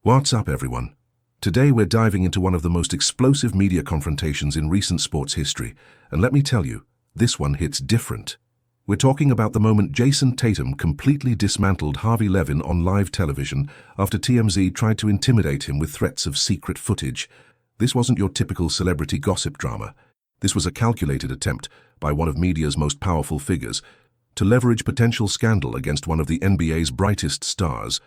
What's up, everyone? Today we're diving into one of the most explosive media confrontations in recent sports history, and let me tell you, this one hits different. We're talking about the moment Jayson Tatum completely dismantled Harvey Levin on live television after TMZ tried to intimidate him with threats of secret footage. This wasn't your typical celebrity gossip drama. This was a calculated attempt by one of media's most powerful figures to leverage potential scandal against one of the NBA's brightest stars.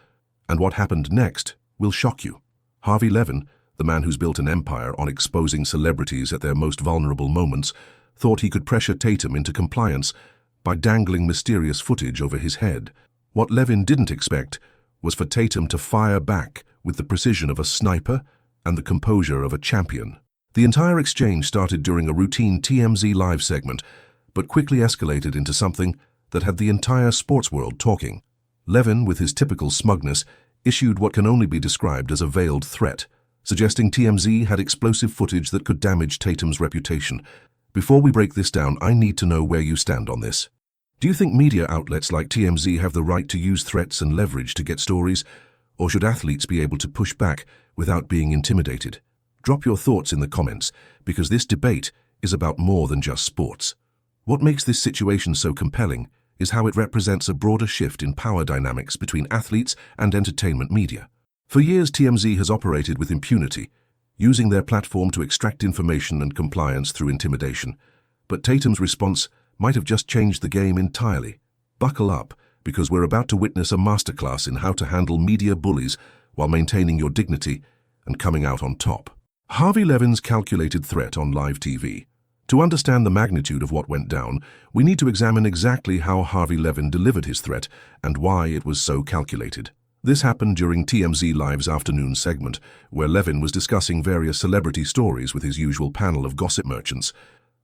And what happened next will shock you. Harvey Levin, the man who's built an empire on exposing celebrities at their most vulnerable moments, thought he could pressure Tatum into compliance by dangling mysterious footage over his head. What Levin didn't expect was for Tatum to fire back with the precision of a sniper and the composure of a champion. The entire exchange started during a routine TMZ live segment, but quickly escalated into something that had the entire sports world talking. Levin, with his typical smugness, issued what can only be described as a veiled threat, suggesting TMZ had explosive footage that could damage Tatum's reputation. Before we break this down, I need to know where you stand on this. Do you think media outlets like TMZ have the right to use threats and leverage to get stories, or should athletes be able to push back without being intimidated? Drop your thoughts in the comments, because this debate is about more than just sports. What makes this situation so compelling is how it represents a broader shift in power dynamics between athletes and entertainment media. For years, TMZ has operated with impunity, using their platform to extract information and compliance through intimidation. But Tatum's response might have just changed the game entirely. Buckle up, because we're about to witness a masterclass in how to handle media bullies while maintaining your dignity and coming out on top. Harvey Levin's calculated threat on live TV. To understand the magnitude of what went down, we need to examine exactly how Harvey Levin delivered his threat and why it was so calculated. This happened during TMZ Live's afternoon segment, where Levin was discussing various celebrity stories with his usual panel of gossip merchants.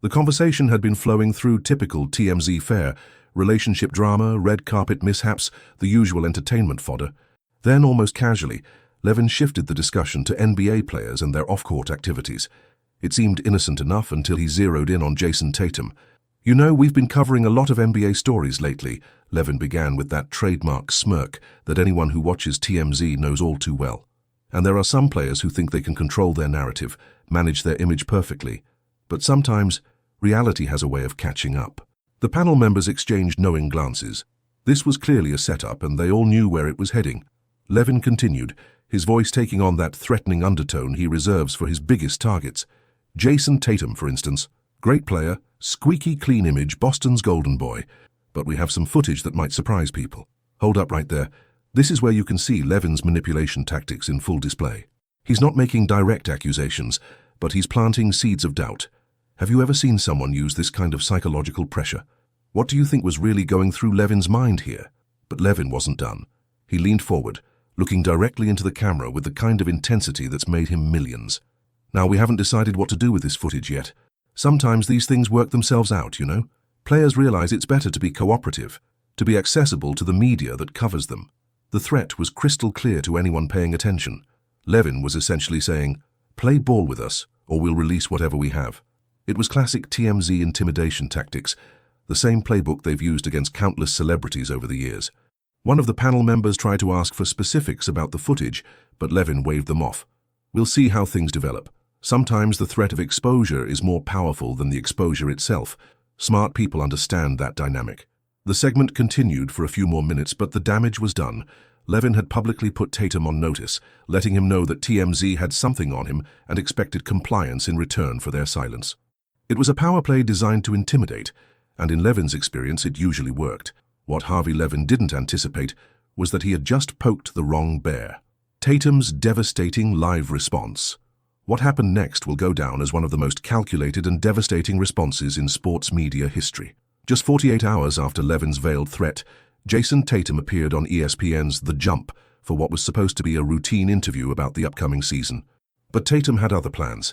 The conversation had been flowing through typical TMZ fare: relationship drama, red carpet mishaps, the usual entertainment fodder. Then, almost casually, Levin shifted the discussion to NBA players and their off-court activities. It seemed innocent enough until he zeroed in on Jayson Tatum. "You know, we've been covering a lot of NBA stories lately," Levin began with that trademark smirk that anyone who watches TMZ knows all too well. "And there are some players who think they can control their narrative, manage their image perfectly. But sometimes, reality has a way of catching up." The panel members exchanged knowing glances. This was clearly a setup, and they all knew where it was heading. Levin continued, his voice taking on that threatening undertone he reserves for his biggest targets. Jayson Tatum, for instance. Great player, squeaky clean image, Boston's golden boy. But we have some footage that might surprise people. Hold up right there. This is where you can see Levin's manipulation tactics in full display. He's not making direct accusations, but he's planting seeds of doubt. Have you ever seen someone use this kind of psychological pressure? What do you think was really going through Levin's mind here? But Levin wasn't done. He leaned forward, looking directly into the camera with the kind of intensity that's made him millions. "Now, we haven't decided what to do with this footage yet. Sometimes these things work themselves out, you know. Players realize it's better to be cooperative, to be accessible to the media that covers them." The threat was crystal clear to anyone paying attention. Levin was essentially saying, "Play ball with us, or we'll release whatever we have." It was classic TMZ intimidation tactics, the same playbook they've used against countless celebrities over the years. One of the panel members tried to ask for specifics about the footage, but Levin waved them off. "We'll see how things develop. Sometimes the threat of exposure is more powerful than the exposure itself. Smart people understand that dynamic." The segment continued for a few more minutes, but the damage was done. Levin had publicly put Tatum on notice, letting him know that TMZ had something on him and expected compliance in return for their silence. It was a power play designed to intimidate, and in Levin's experience it usually worked. What Harvey Levin didn't anticipate was that he had just poked the wrong bear. Tatum's devastating live response. What happened next will go down as one of the most calculated and devastating responses in sports media history. Just 48 hours after Levin's veiled threat, Jayson Tatum appeared on ESPN's The Jump for what was supposed to be a routine interview about the upcoming season. But Tatum had other plans.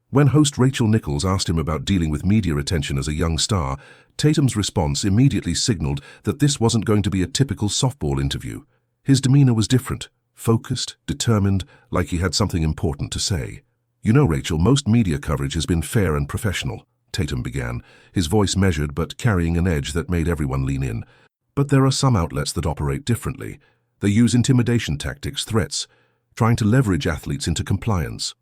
When host Rachel Nichols asked him about dealing with media attention as a young star, Tatum's response immediately signaled that this wasn't going to be a typical softball interview. His demeanor was different, focused, determined, like he had something important to say. "You know, Rachel, most media coverage has been fair and professional," Tatum began, his voice measured but carrying an edge that made everyone lean in. "But there are some outlets that operate differently. They use intimidation tactics, threats. trying to leverage athletes into compliance.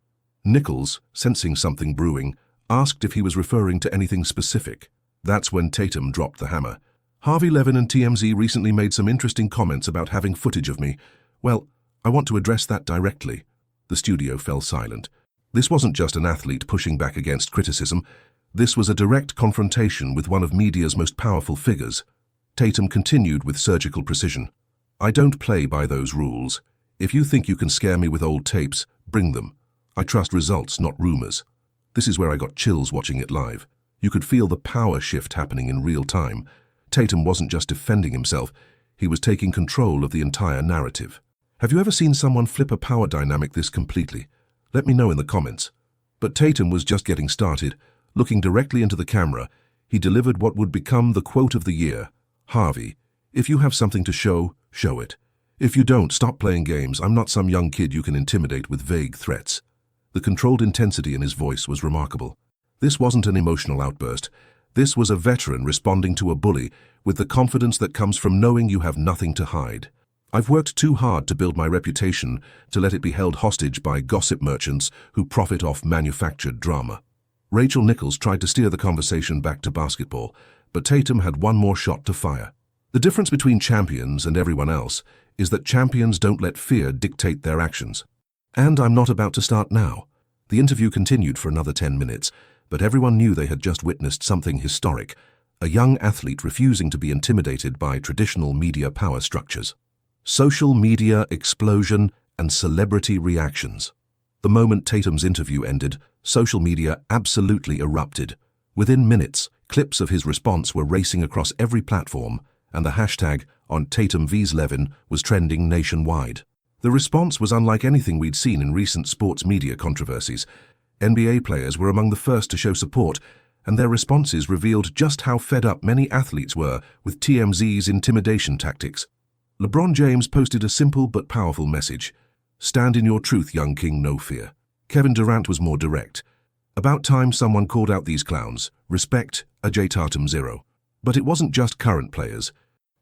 Nichols, sensing something brewing, asked if he was referring to anything specific. That's when Tatum dropped the hammer. Harvey Levin and TMZ recently made some interesting comments about having footage of me. Well, I want to address that directly. The studio fell silent. This wasn't just an athlete pushing back against criticism. This was a direct confrontation with one of media's most powerful figures. Tatum continued with surgical precision. I don't play by those rules. If you think you can scare me with old tapes, bring them. I trust results, not rumors. This is where I got chills watching it live. You could feel the power shift happening in real time. Tatum wasn't just defending himself, he was taking control of the entire narrative. Have you ever seen someone flip a power dynamic this completely? Let me know in the comments. But Tatum was just getting started. Looking directly into the camera, he delivered what would become the quote of the year. Harvey, if you have something to show, show it. If you don't, stop playing games. I'm not some young kid you can intimidate with vague threats. The controlled intensity in his voice was remarkable. This wasn't an emotional outburst. This was a veteran responding to a bully with the confidence that comes from knowing you have nothing to hide. I've worked too hard to build my reputation to let it be held hostage by gossip merchants who profit off manufactured drama. Rachel Nichols tried to steer the conversation back to basketball, but Tatum had one more shot to fire. The difference between champions and everyone else is that champions don't let fear dictate their actions. And I'm not about to start now. The interview continued for another 10 minutes, but everyone knew they had just witnessed something historic, a young athlete refusing to be intimidated by traditional media power structures. Social media explosion and celebrity reactions. The moment Tatum's interview ended, social media absolutely erupted. Within minutes, clips of his response were racing across every platform, and the hashtag on Tatum vs Levin was trending nationwide. The response was unlike anything we'd seen in recent sports media controversies. NBA players were among the first to show support, and their responses revealed just how fed up many athletes were with TMZ's intimidation tactics. LeBron James posted a simple but powerful message. Stand in your truth, young king, no fear. Kevin Durant was more direct. About time someone called out these clowns. Respect, a Jayson Tatum 0. But it wasn't just current players.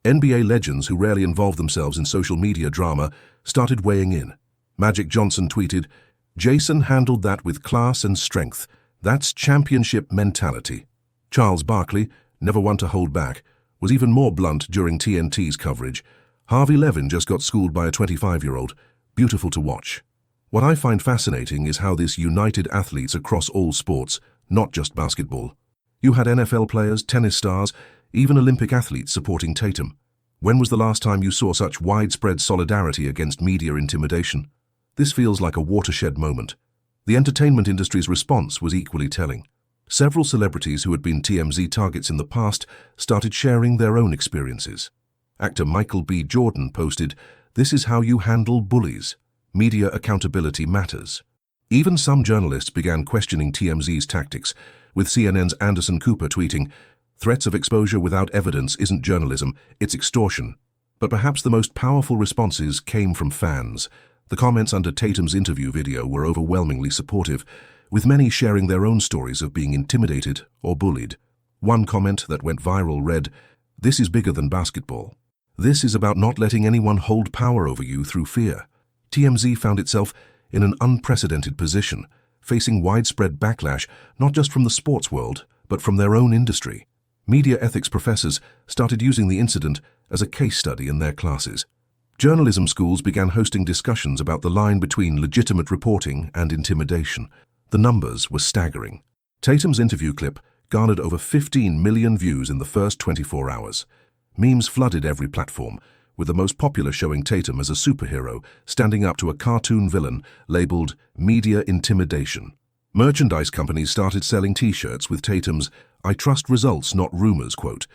NBA legends who rarely involve themselves in social media drama started weighing in. Magic Johnson tweeted, Jayson handled that with class and strength. That's championship mentality. Charles Barkley, never one to hold back, was even more blunt during TNT's coverage. Harvey Levin just got schooled by a 25-year-old. Beautiful to watch. What I find fascinating is how this united athletes across all sports, not just basketball. You had NFL players, tennis stars, even Olympic athletes supporting Tatum. When was the last time you saw such widespread solidarity against media intimidation? This feels like a watershed moment. The entertainment industry's response was equally telling. Several celebrities who had been TMZ targets in the past started sharing their own experiences. Actor Michael B. Jordan posted, This is how you handle bullies. Media accountability matters. Even some journalists began questioning TMZ's tactics, with CNN's Anderson Cooper tweeting, Threats of exposure without evidence isn't journalism, it's extortion. But perhaps the most powerful responses came from fans. The comments under Tatum's interview video were overwhelmingly supportive, with many sharing their own stories of being intimidated or bullied. One comment that went viral read, This is bigger than basketball. This is about not letting anyone hold power over you through fear. TMZ found itself in an unprecedented position, facing widespread backlash not just from the sports world, but from their own industry. Media ethics professors started using the incident as a case study in their classes. Journalism schools began hosting discussions about the line between legitimate reporting and intimidation. The numbers were staggering. Tatum's interview clip garnered over 15 million views in the first 24 hours. Memes flooded every platform, with the most popular showing Tatum as a superhero standing up to a cartoon villain labeled media intimidation. Merchandise companies started selling t-shirts with Tatum's "I trust results, not rumors" quote.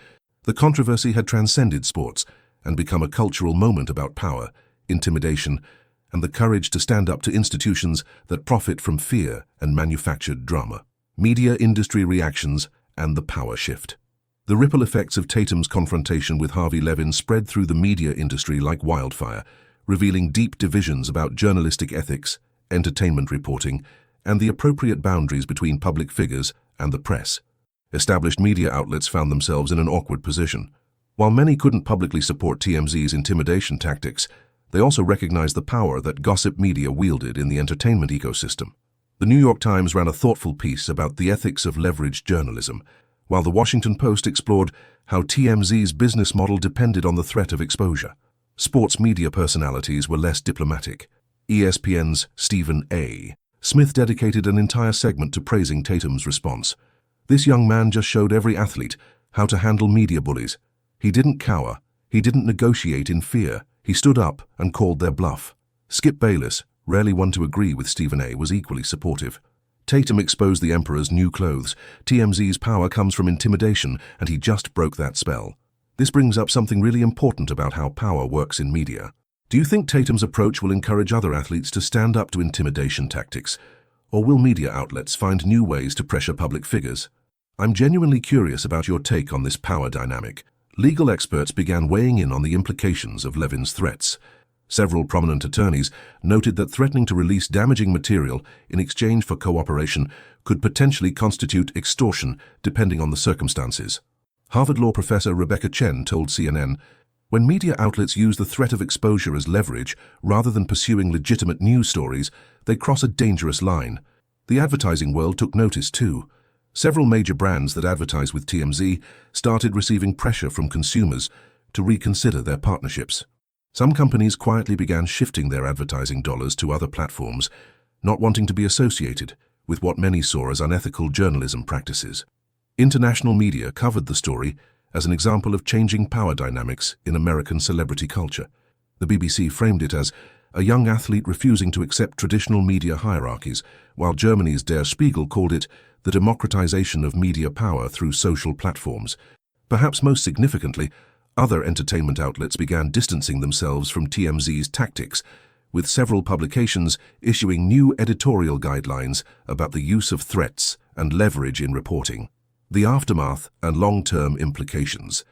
The controversy had transcended sports and become a cultural moment about power, intimidation, and the courage to stand up to institutions that profit from fear and manufactured drama. Media industry reactions and the power shift. The ripple effects of Tatum's confrontation with Harvey Levin spread through the media industry like wildfire, revealing deep divisions about journalistic ethics, entertainment reporting, and the appropriate boundaries between public figures and the press. Established media outlets found themselves in an awkward position. While many couldn't publicly support TMZ's intimidation tactics, They also recognized the power that gossip media wielded in the entertainment ecosystem. The New York Times ran a thoughtful piece about the ethics of leveraged journalism, while the Washington Post explored how TMZ's business model depended on the threat of exposure. Sports media personalities were less diplomatic. ESPN's Stephen A. Smith dedicated an entire segment to praising Tatum's response. This young man just showed every athlete how to handle media bullies. He didn't cower. He didn't negotiate in fear. He stood up and called their bluff. Skip Bayless, rarely one to agree with Stephen A., was equally supportive. Tatum exposed the emperor's new clothes. TMZ's power comes from intimidation, and he just broke that spell. This brings up something really important about how power works in media. Do you think Tatum's approach will encourage other athletes to stand up to intimidation tactics? Or will media outlets find new ways to pressure public figures? I'm genuinely curious about your take on this power dynamic. Legal experts began weighing in on the implications of Levin's threats. Several prominent attorneys noted that threatening to release damaging material in exchange for cooperation could potentially constitute extortion, depending on the circumstances. Harvard Law professor Rebecca Chen told CNN, "When media outlets use the threat of exposure as leverage, rather than pursuing legitimate news stories, they cross a dangerous line." The advertising world took notice too. Several major brands that advertise with TMZ started receiving pressure from consumers to reconsider their partnerships. Some companies quietly began shifting their advertising dollars to other platforms, not wanting to be associated with what many saw as unethical journalism practices. International media covered the story as an example of changing power dynamics in American celebrity culture. The BBC framed it as a young athlete refusing to accept traditional media hierarchies, while Germany's Der Spiegel called it the democratization of media power through social platforms. Perhaps most significantly, other entertainment outlets began distancing themselves from TMZ's tactics, with several publications issuing new editorial guidelines about the use of threats and leverage in reporting. The aftermath and long-term implications.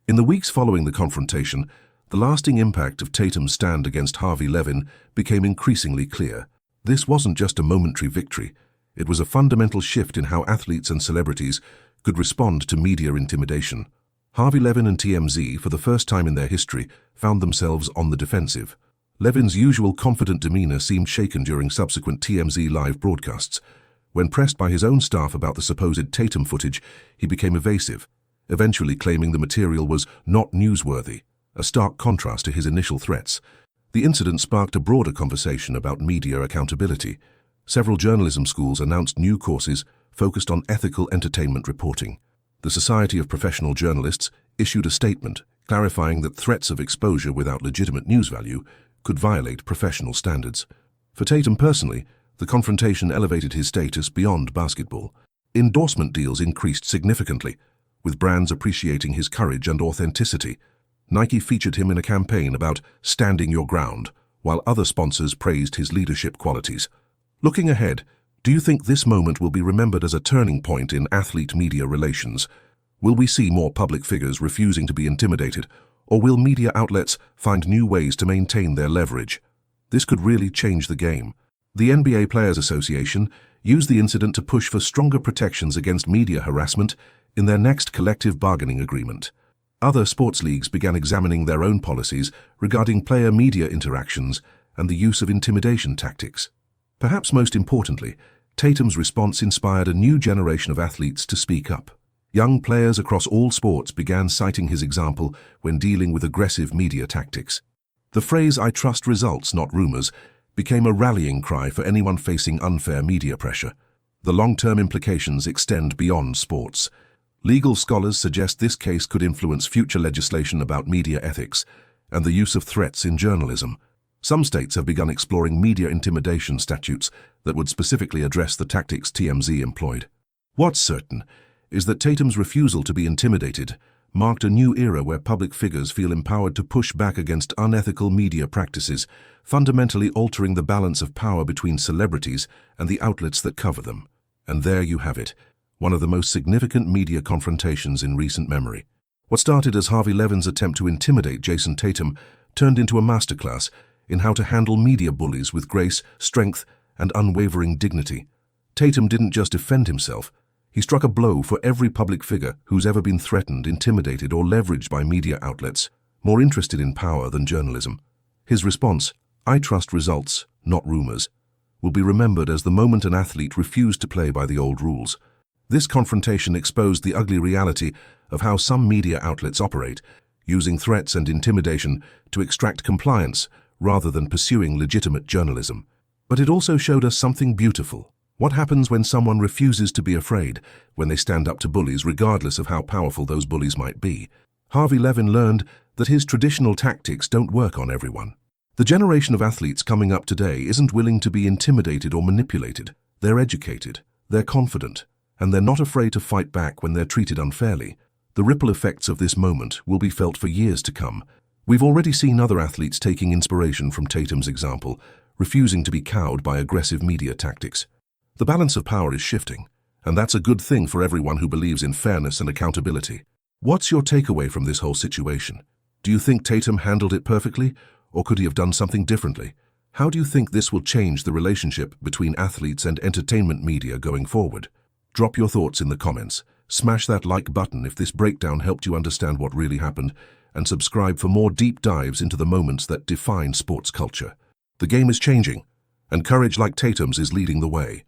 In the weeks following the confrontation, the lasting impact of Tatum's stand against Harvey Levin became increasingly clear. This wasn't just a momentary victory. It was a fundamental shift in how athletes and celebrities could respond to media intimidation. Harvey Levin and TMZ, for the first time in their history, found themselves on the defensive. Levin's usual confident demeanor seemed shaken during subsequent TMZ live broadcasts. When pressed by his own staff about the supposed Tatum footage, he became evasive, eventually claiming the material was not newsworthy, a stark contrast to his initial threats. The incident sparked a broader conversation about media accountability. Several journalism schools announced new courses focused on ethical entertainment reporting. The Society of Professional Journalists issued a statement clarifying that threats of exposure without legitimate news value could violate professional standards. For Tatum personally, the confrontation elevated his status beyond basketball. Endorsement deals increased significantly, with brands appreciating his courage and authenticity. Nike featured him in a campaign about standing your ground, while other sponsors praised his leadership qualities. Looking ahead, do you think this moment will be remembered as a turning point in athlete-media relations? Will we see more public figures refusing to be intimidated, or will media outlets find new ways to maintain their leverage? This could really change the game. The NBA Players Association used the incident to push for stronger protections against media harassment in their next collective bargaining agreement. Other sports leagues began examining their own policies regarding player-media interactions and the use of intimidation tactics. Perhaps most importantly, Tatum's response inspired a new generation of athletes to speak up. Young players across all sports began citing his example when dealing with aggressive media tactics. The phrase "I trust results, not rumors" became a rallying cry for anyone facing unfair media pressure. The long-term implications extend beyond sports. Legal scholars suggest this case could influence future legislation about media ethics and the use of threats in journalism. Some states have begun exploring media intimidation statutes that would specifically address the tactics TMZ employed. What's certain is that Tatum's refusal to be intimidated marked a new era where public figures feel empowered to push back against unethical media practices, fundamentally altering the balance of power between celebrities and the outlets that cover them. And there you have it, one of the most significant media confrontations in recent memory. What started as Harvey Levin's attempt to intimidate Jayson Tatum turned into a masterclass in how to handle media bullies with grace, strength, and unwavering dignity. Tatum didn't just defend himself. He struck a blow for every public figure who's ever been threatened, intimidated, or leveraged by media outlets, more interested in power than journalism. His response, "I trust results, not rumors," will be remembered as the moment an athlete refused to play by the old rules. This confrontation exposed the ugly reality of how some media outlets operate, using threats and intimidation to extract compliance rather than pursuing legitimate journalism. But it also showed us something beautiful. What happens when someone refuses to be afraid, when they stand up to bullies regardless of how powerful those bullies might be? Harvey Levin learned that his traditional tactics don't work on everyone. The generation of athletes coming up today isn't willing to be intimidated or manipulated. They're educated, they're confident, and they're not afraid to fight back when they're treated unfairly. The ripple effects of this moment will be felt for years to come. We've already seen other athletes taking inspiration from Tatum's example, refusing to be cowed by aggressive media tactics. The balance of power is shifting, and that's a good thing for everyone who believes in fairness and accountability. What's your takeaway from this whole situation? Do you think Tatum handled it perfectly, or could he have done something differently? How do you think this will change the relationship between athletes and entertainment media going forward? Drop your thoughts in the comments. Smash that like button if this breakdown helped you understand what really happened, and subscribe for more deep dives into the moments that define sports culture. The game is changing, and courage like Tatum's is leading the way.